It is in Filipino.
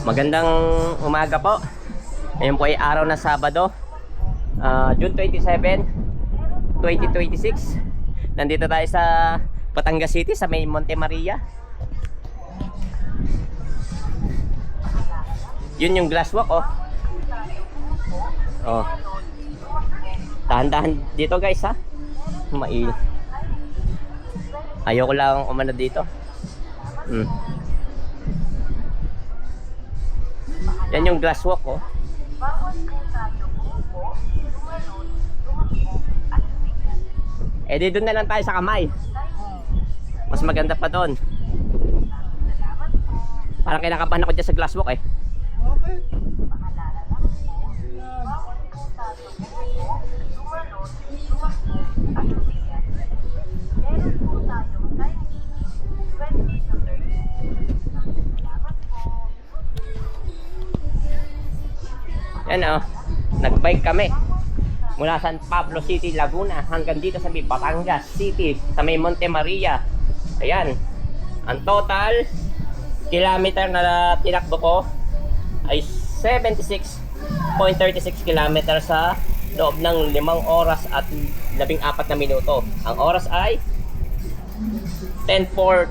Magandang umaga po. Ngayon po ay araw na Sabado, June 27, 2026. Nandito tayo sa Batangas City sa may Monte Maria. Yun yung glass walk, oh. Oh. Dahan-dahan dito, guys, ha. Ayoko lang umano dito. Yan yung glass walk, oh. Eh di doon na lang tayo sa kamay. Mas maganda pa doon. Parang kinakabahan ako dyan sa glass walk, eh. Yan, oh. Nagbike kami mula San Pablo City, Laguna hanggang dito sa may Batangas City sa may Monte Maria. Ayan. Ang total kilometer na tinakbo ko ay 76.36 kilometer sa loob ng 5 oras at 14 na minuto. Ang oras ay 10:04.